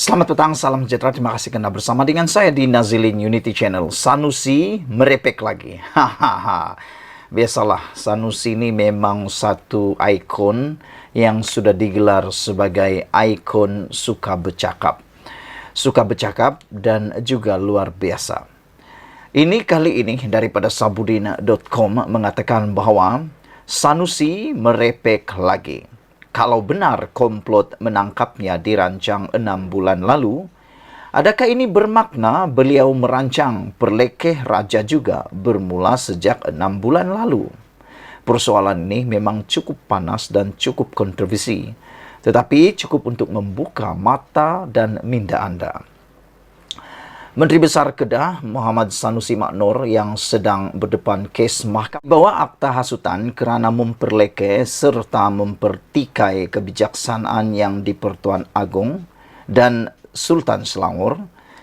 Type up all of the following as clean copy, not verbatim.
Selamat petang, salam sejahtera. Terima kasih karena bersama dengan saya di Nazilin Unity Channel. Sanusi merepek lagi. Hahaha. Biasalah, Sanusi ini memang satu ikon yang sudah digelar sebagai ikon suka bercakap. Suka bercakap dan juga luar biasa. Ini kali ini daripada Sabudin.com mengatakan bahwa Sanusi merepek lagi. Kalau benar komplot menangkapnya dirancang 6 bulan lalu, adakah ini bermakna beliau merancang perlekeh raja juga bermula sejak 6 bulan lalu? Persoalan ini memang cukup panas dan cukup kontroversi, tetapi cukup untuk membuka mata dan minda Anda. Menteri Besar Kedah Muhammad Sanusi Maknor yang sedang berdepan kes mahkamah bawa akta hasutan kerana memperlekeh serta mempertikai kebijaksanaan yang di-Pertuan Agong dan Sultan Selangor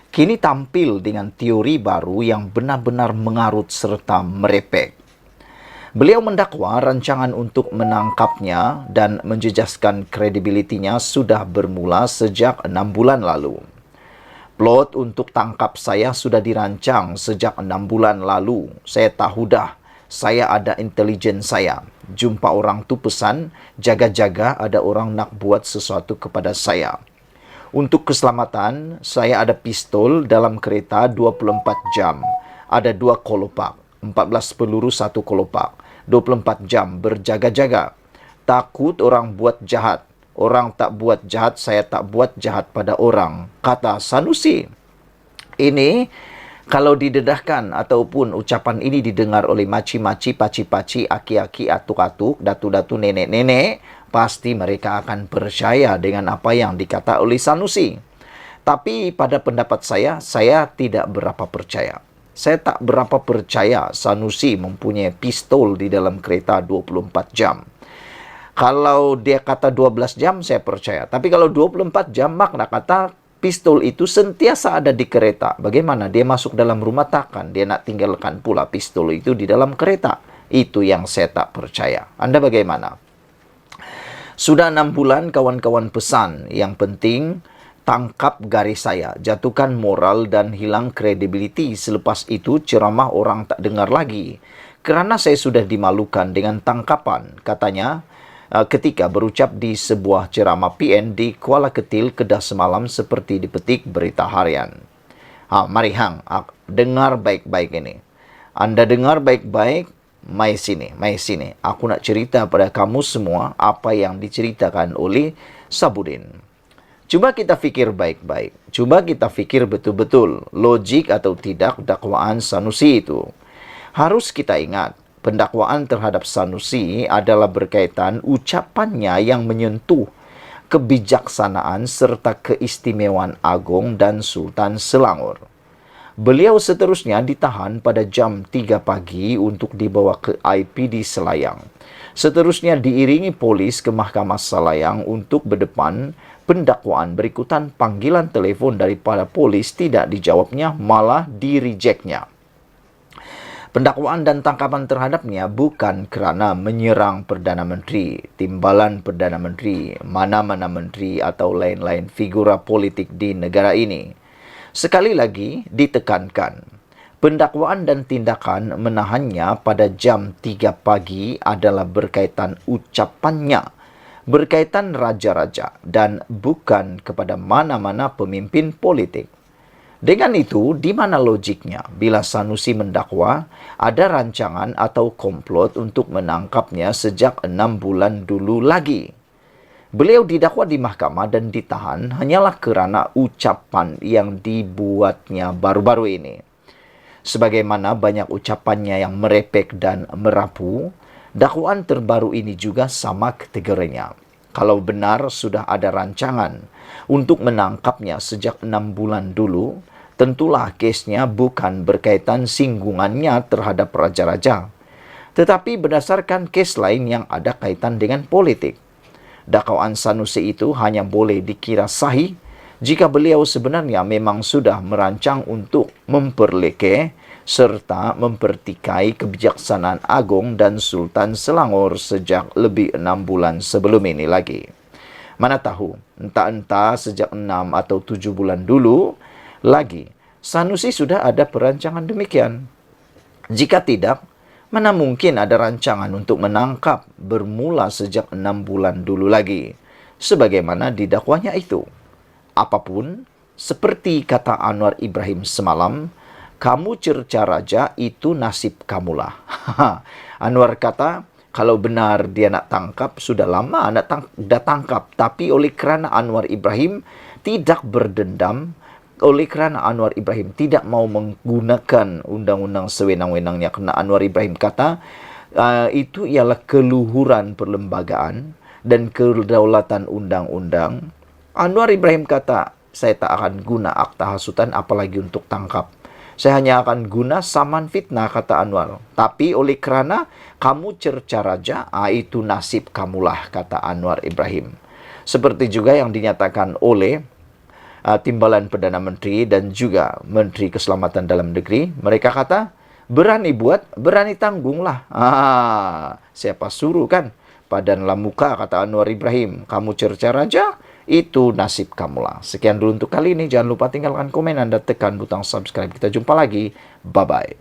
kini tampil dengan teori baru yang benar-benar mengarut serta merepek. Beliau mendakwa rancangan untuk menangkapnya dan menjejaskan kredibilitinya sudah bermula sejak 6 bulan lalu. Plot untuk tangkap saya sudah dirancang sejak 6 bulan lalu. Saya tahu dah, saya ada intelijen saya. Jumpa orang tu pesan, jaga-jaga ada orang nak buat sesuatu kepada saya. Untuk keselamatan, saya ada pistol dalam kereta 24 jam. Ada 2 kolopak, 14 peluru 1 kolopak. 24 jam berjaga-jaga. Takut orang buat jahat. Orang tak buat jahat, saya tak buat jahat pada orang, kata Sanusi. Ini kalau didedahkan ataupun ucapan ini didengar oleh maci-maci, paci-paci, aki-aki, atuk-atuk, datu-datu, nenek-nenek, pasti mereka akan percaya dengan apa yang dikata oleh Sanusi. Tapi pada pendapat saya tidak berapa percaya. Saya tak berapa percaya Sanusi mempunyai pistol di dalam kereta 24 jam. Kalau dia kata 12 jam, saya percaya. Tapi kalau 24 jam, makna kata pistol itu sentiasa ada di kereta. Bagaimana? Dia masuk dalam rumah takkan. Dia nak tinggalkan pula pistol itu di dalam kereta. Itu yang saya tak percaya. Anda bagaimana? Sudah 6 bulan kawan-kawan pesan. Yang penting, tangkap garis saya. Jatuhkan moral dan hilang kredibiliti. Selepas itu, ceramah orang tak dengar lagi. Kerana saya sudah dimalukan dengan tangkapan, katanya, ketika berucap di sebuah ceramah PN di Kuala Ketil, Kedah semalam seperti dipetik berita harian. Mari hang, dengar baik-baik ini. Anda dengar baik-baik, mai sini. Aku nak cerita pada kamu semua apa yang diceritakan oleh Sabudin. Cuba kita fikir baik-baik. Cuba kita fikir betul-betul logik atau tidak dakwaan Sanusi itu. Harus kita ingat, pendakwaan terhadap Sanusi adalah berkaitan ucapannya yang menyentuh kebijaksanaan serta keistimewaan Agong dan Sultan Selangor. Beliau seterusnya ditahan pada jam 3 pagi untuk dibawa ke IPD Selayang. Seterusnya diiringi polis ke Mahkamah Selayang untuk berdepan pendakwaan. Berikutan panggilan telefon daripada polis tidak dijawabnya, malah direjeknya. Pendakwaan dan tangkapan terhadapnya bukan kerana menyerang Perdana Menteri, timbalan Perdana Menteri, mana-mana menteri atau lain-lain figura politik di negara ini. Sekali lagi ditekankan, pendakwaan dan tindakan menahannya pada jam 3 pagi adalah berkaitan ucapannya, berkaitan raja-raja dan bukan kepada mana-mana pemimpin politik. Dengan itu, di mana logiknya bila Sanusi mendakwa ada rancangan atau komplot untuk menangkapnya sejak 6 bulan dulu lagi? Beliau didakwa di mahkamah dan ditahan hanyalah kerana ucapan yang dibuatnya baru-baru ini. Sebagaimana banyak ucapannya yang merepek dan merapu, dakwaan terbaru ini juga sama kategorinya. Kalau benar sudah ada rancangan untuk menangkapnya sejak 6 bulan dulu, tentulah kesnya bukan berkaitan singgungannya terhadap raja-raja, tetapi berdasarkan kes lain yang ada kaitan dengan politik. Dakwaan Sanusi itu hanya boleh dikira sahih jika beliau sebenarnya memang sudah merancang untuk memperlekeh serta mempertikai kebijaksanaan Agong dan Sultan Selangor sejak lebih 6 bulan sebelum ini lagi. Mana tahu, entah-entah sejak 6 atau 7 bulan dulu lagi, Sanusi sudah ada perancangan demikian. Jika tidak, mana mungkin ada rancangan untuk menangkap bermula sejak 6 bulan dulu lagi, sebagaimana didakwanya itu. Apapun, seperti kata Anwar Ibrahim semalam, kamu cerca raja, itu nasib kamulah. Anwar kata, kalau benar dia nak tangkap, sudah lama dah tangkap. Tapi oleh kerana Anwar Ibrahim tidak berdendam, oleh kerana Anwar Ibrahim tidak mau menggunakan undang-undang sewenang-wenangnya, kerana Anwar Ibrahim kata, itu ialah keluhuran perlembagaan dan kedaulatan undang-undang. Anwar Ibrahim kata, saya tak akan guna akta hasutan apalagi untuk tangkap. Saya hanya akan guna saman fitnah, kata Anwar. Tapi oleh kerana kamu cerca raja, itu nasib kamulah, kata Anwar Ibrahim. Seperti juga yang dinyatakan oleh Timbalan Perdana Menteri dan juga Menteri Keselamatan Dalam Negeri. Mereka kata, berani buat, berani tanggunglah. Siapa suruh kan? Padanlah muka, kata Anwar Ibrahim. Kamu cerca raja, itu nasib kamulah. Sekian dulu untuk kali ini. Jangan lupa tinggalkan komen dan tekan butang subscribe. Kita jumpa lagi. Bye-bye.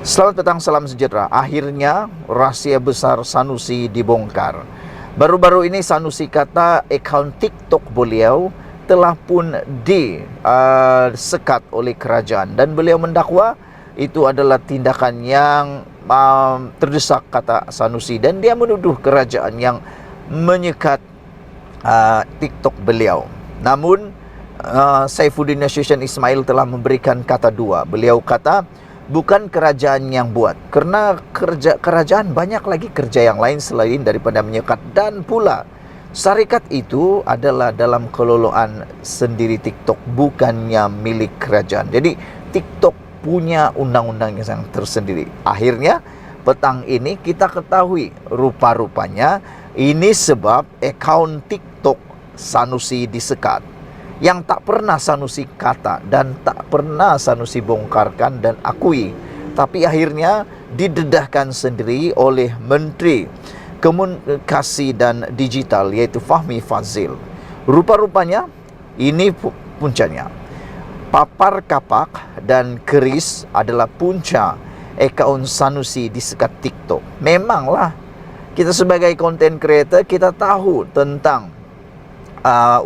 Selamat petang, salam sejahtera. Akhirnya, rahasia besar Sanusi dibongkar. Baru-baru ini Sanusi kata akaun TikTok beliau telah pun disekat oleh kerajaan. Dan beliau mendakwa itu adalah tindakan yang terdesak, kata Sanusi. Dan dia menuduh kerajaan yang menyekat TikTok beliau. Namun Saifuddin Nasution Ismail telah memberikan kata dua. Beliau kata bukan kerajaan yang buat, kerana kerajaan banyak lagi kerja yang lain selain daripada menyekat. Dan pula syarikat itu adalah dalam kelolaan sendiri TikTok, bukannya milik kerajaan. Jadi TikTok punya undang-undang yang tersendiri. Akhirnya petang ini kita ketahui rupa-rupanya ini sebab akaun TikTok Sanusi disekat. Yang tak pernah Sanusi kata dan tak pernah Sanusi bongkarkan dan akui. Tapi akhirnya didedahkan sendiri oleh Menteri Komunikasi dan Digital, yaitu Fahmi Fadzil. Rupa-rupanya ini puncanya. Papar kapak dan keris adalah punca akaun Sanusi disekat TikTok. Memanglah, kita sebagai content creator, kita tahu tentang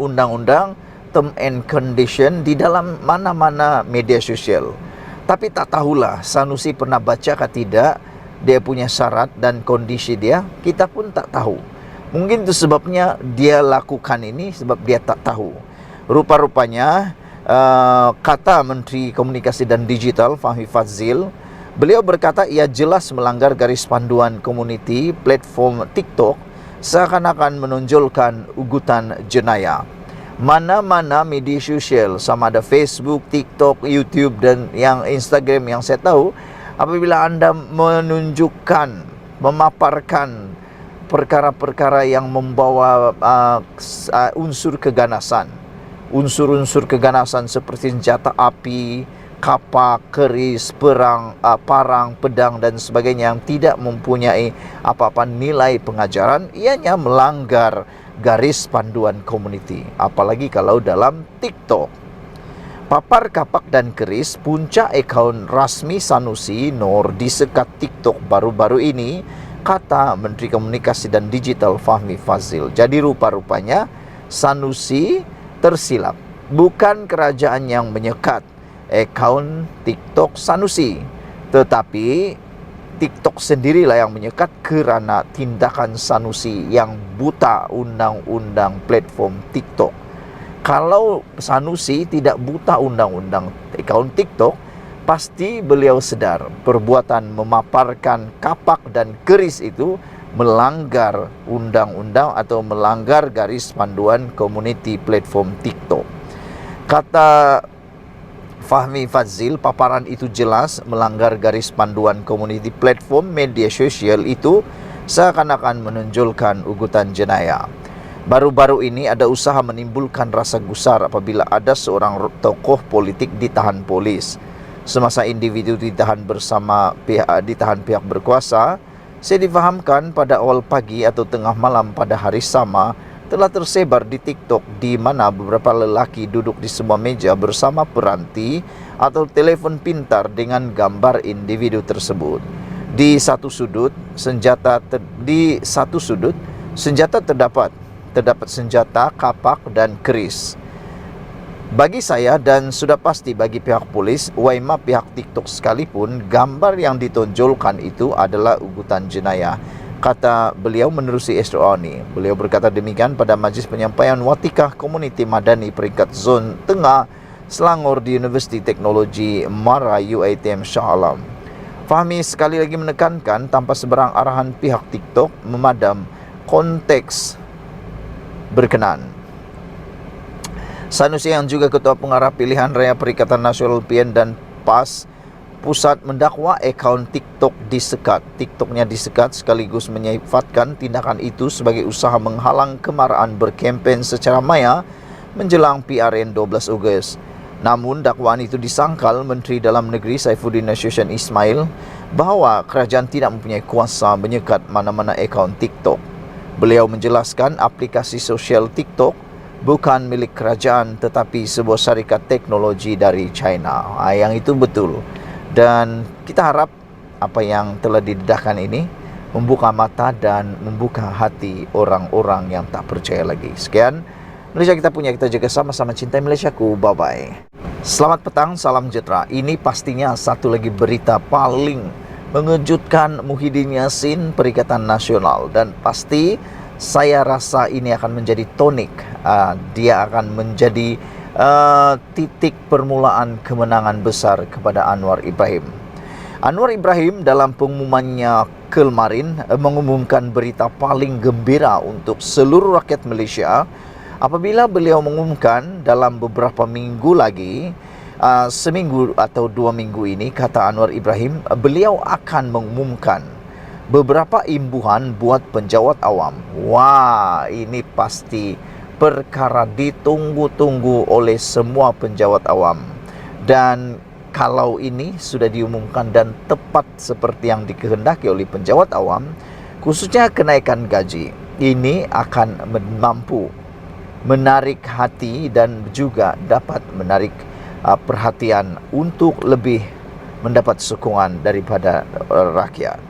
undang-undang term and condition di dalam mana-mana media sosial. Tapi tak tahulah Sanusi pernah baca ke tidak dia punya syarat dan kondisi dia. Kita pun tak tahu. Mungkin itu sebabnya dia lakukan ini, sebab dia tak tahu. Rupa-rupanya kata Menteri Komunikasi dan Digital Fahmi Fadzil, beliau berkata ia jelas melanggar garis panduan community platform TikTok, seakan-akan menonjolkan ugutan jenayah. Mana-mana media sosial, sama ada Facebook, TikTok, YouTube dan yang Instagram yang saya tahu, apabila anda menunjukkan, memaparkan perkara-perkara yang membawa unsur keganasan, unsur-unsur keganasan seperti senjata api, kapak, keris, parang, pedang dan sebagainya yang tidak mempunyai apa-apa nilai pengajaran, ianya melanggar garis panduan community. Apalagi kalau dalam TikTok. Papar kapak dan keris, puncak akaun rasmi Sanusi Nur disekat TikTok baru-baru ini, kata Menteri Komunikasi dan Digital Fahmi Fadzil. Jadi rupa-rupanya Sanusi tersilap. Bukan kerajaan yang menyekat akaun TikTok Sanusi, tetapi TikTok sendirilah yang menyekat kerana tindakan Sanusi yang buta undang-undang platform TikTok. Kalau Sanusi tidak buta undang-undang akaun TikTok, pasti beliau sedar perbuatan memaparkan kapak dan keris itu melanggar undang-undang atau melanggar garis panduan community platform TikTok. Kata Fahmi Fadzil, paparan itu jelas melanggar garis panduan community platform media sosial itu, seakan-akan menonjolkan ugutan jenayah. Baru-baru ini ada usaha menimbulkan rasa gusar apabila ada seorang tokoh politik ditahan polis. Semasa individu ditahan pihak berkuasa, saya difahamkan pada awal pagi atau tengah malam pada hari sama, telah tersebar di TikTok, di mana beberapa lelaki duduk di sebuah meja bersama peranti atau telepon pintar dengan gambar individu tersebut. Di satu sudut senjata terdapat senjata, kapak dan keris. Bagi saya dan sudah pasti bagi pihak polis, waima pihak TikTok sekalipun, gambar yang ditonjolkan itu adalah ugutan jenayah, kata beliau menerusi SDO ini. Beliau berkata demikian pada Majlis Penyampaian Watikah Komuniti Madani peringkat Zon Tengah Selangor di Universiti Teknologi Mara UiTM Shah Alam. Fahmi sekali lagi menekankan tanpa seberang arahan pihak TikTok memadam konteks berkenan. Sanusi yang juga Ketua Pengarah Pilihan Raya Perikatan Nasional PN dan PAS Pusat mendakwa akaun TikTok disekat. TikToknya disekat sekaligus menyifatkan tindakan itu sebagai usaha menghalang kemarahan berkempen secara maya menjelang PRN 12 Ogos. Namun dakwaan itu disangkal Menteri Dalam Negeri Saifuddin Nasution Ismail bahawa kerajaan tidak mempunyai kuasa menyekat mana-mana akaun TikTok. Beliau menjelaskan aplikasi sosial TikTok bukan milik kerajaan tetapi sebuah syarikat teknologi dari China. Yang itu betul. Dan kita harap apa yang telah didedahkan ini membuka mata dan membuka hati orang-orang yang tak percaya lagi. Sekian, Malaysia kita punya, kita jaga sama-sama, cintai Malaysiaku. Bye-bye. Selamat petang, salam sejahtera. Ini pastinya satu lagi berita paling mengejutkan Muhyiddin Yassin Perikatan Nasional. Dan pasti saya rasa ini akan menjadi tonik. Dia akan menjadi titik permulaan kemenangan besar kepada Anwar Ibrahim. Anwar Ibrahim dalam pengumumannya kemarin mengumumkan berita paling gembira untuk seluruh rakyat Malaysia apabila beliau mengumumkan dalam beberapa minggu lagi, seminggu atau 2 minggu ini, kata Anwar Ibrahim, beliau akan mengumumkan beberapa imbuhan buat penjawat awam. Wah, ini pasti perkara ditunggu-tunggu oleh semua penjawat awam. Dan kalau ini sudah diumumkan dan tepat seperti yang dikehendaki oleh penjawat awam, khususnya kenaikan gaji, ini akan mampu menarik hati dan juga dapat menarik perhatian untuk lebih mendapat sokongan daripada rakyat.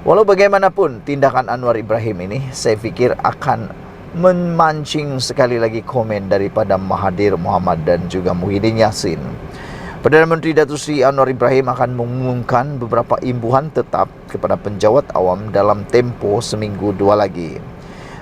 Walau bagaimanapun tindakan Anwar Ibrahim ini, saya fikir akan memancing sekali lagi komen daripada Mahathir Mohamad dan juga Muhyiddin Yassin. Perdana Menteri Datuk Seri Anwar Ibrahim akan mengumumkan beberapa imbuhan tetap kepada penjawat awam dalam tempoh seminggu 2 lagi.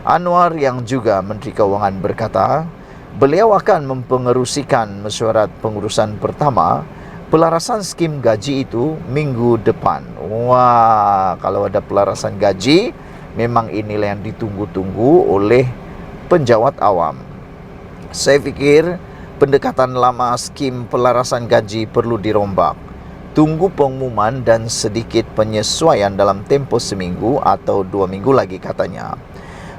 Anwar yang juga Menteri Keuangan berkata, beliau akan mempengerusikan mesyuarat pengurusan pertama pelarasan skim gaji itu minggu depan. Wah, kalau ada pelarasan gaji, memang inilah yang ditunggu-tunggu oleh penjawat awam. Saya fikir pendekatan lama skim pelarasan gaji perlu dirombak. Tunggu pengumuman dan sedikit penyesuaian dalam tempoh seminggu atau 2 minggu lagi, katanya.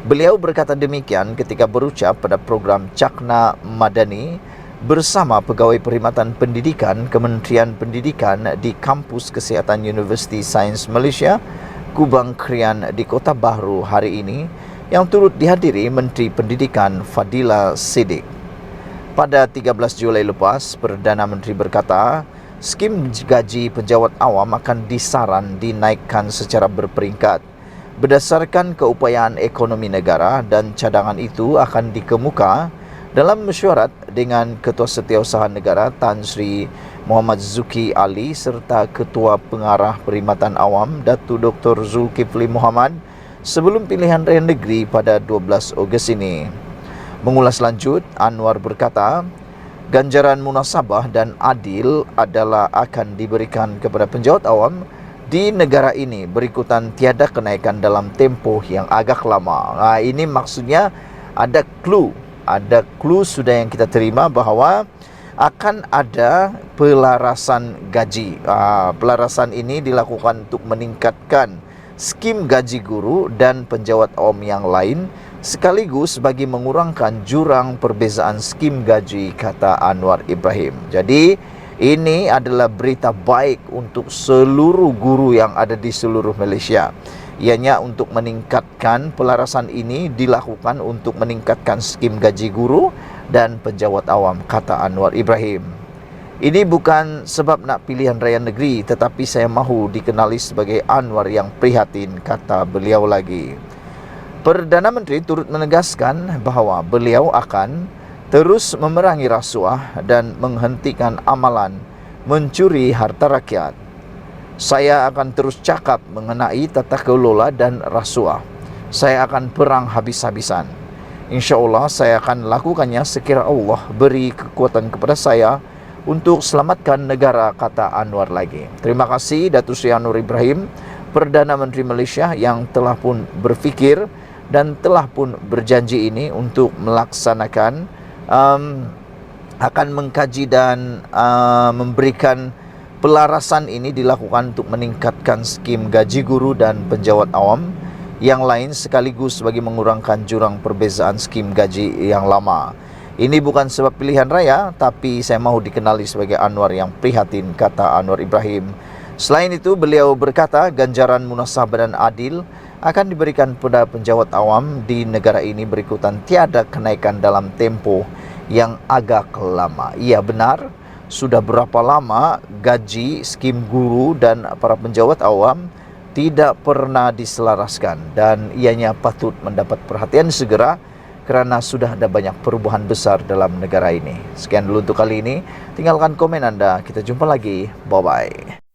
Beliau berkata demikian ketika berucap pada program Cakna Madani bersama Pegawai Perkhidmatan Pendidikan Kementerian Pendidikan di Kampus Kesihatan Universiti Sains Malaysia, Kubang Krian di Kota Bahru hari ini, yang turut dihadiri Menteri Pendidikan Fadila Siddiq. Pada 13 Julai lepas, Perdana Menteri berkata, skim gaji penjawat awam akan disaran dinaikkan secara berperingkat berdasarkan keupayaan ekonomi negara, dan cadangan itu akan dikemuka dalam mesyuarat dengan Ketua Setiausaha Negara Tan Sri Muhammad Zuki Ali serta Ketua Pengarah Perkhidmatan Awam Datuk Dr. Zulkifli Muhammad sebelum pilihan raya negeri pada 12 Ogos ini. Mengulas lanjut, Anwar berkata, ganjaran munasabah dan adil adalah akan diberikan kepada penjawat awam di negara ini berikutan tiada kenaikan dalam tempoh yang agak lama. Ini maksudnya ada clue sudah yang kita terima bahawa akan ada pelarasan gaji. Pelarasan ini dilakukan untuk meningkatkan skim gaji guru dan penjawat awam yang lain, sekaligus bagi mengurangkan jurang perbezaan skim gaji, kata Anwar Ibrahim. Jadi ini adalah berita baik untuk seluruh guru yang ada di seluruh Malaysia. Ianya untuk meningkatkan pelarasan ini dilakukan untuk meningkatkan skim gaji guru dan penjawat awam, kata Anwar Ibrahim. Ini bukan sebab nak pilihan raya negeri, tetapi saya mahu dikenali sebagai Anwar yang prihatin, kata beliau lagi. Perdana Menteri turut menegaskan bahawa beliau akan terus memerangi rasuah dan menghentikan amalan mencuri harta rakyat. Saya akan terus cakap mengenai tata kelola dan rasuah. Saya akan perang habis-habisan. InsyaAllah saya akan lakukannya sekira Allah beri kekuatan kepada saya untuk selamatkan negara, kata Anwar lagi. Terima kasih Datuk Seri Anwar Ibrahim, Perdana Menteri Malaysia yang telah pun berfikir dan telah pun berjanji ini untuk melaksanakan, akan mengkaji dan memberikan pelarasan ini dilakukan untuk meningkatkan skim gaji guru dan penjawat awam yang lain sekaligus bagi mengurangkan jurang perbezaan skim gaji yang lama. Ini bukan sebab pilihan raya, tapi saya mahu dikenali sebagai Anwar yang prihatin, kata Anwar Ibrahim. Selain itu, beliau berkata ganjaran munasabah dan adil akan diberikan pada penjawat awam di negara ini berikutan tiada kenaikan dalam tempoh yang agak lama. Ya benar, sudah berapa lama gaji skim guru dan para penjawat awam tidak pernah diselaraskan, dan ianya patut mendapat perhatian segera kerana sudah ada banyak perubahan besar dalam negara ini. Sekian dulu untuk kali ini. Tinggalkan komen Anda. Kita jumpa lagi. Bye-bye.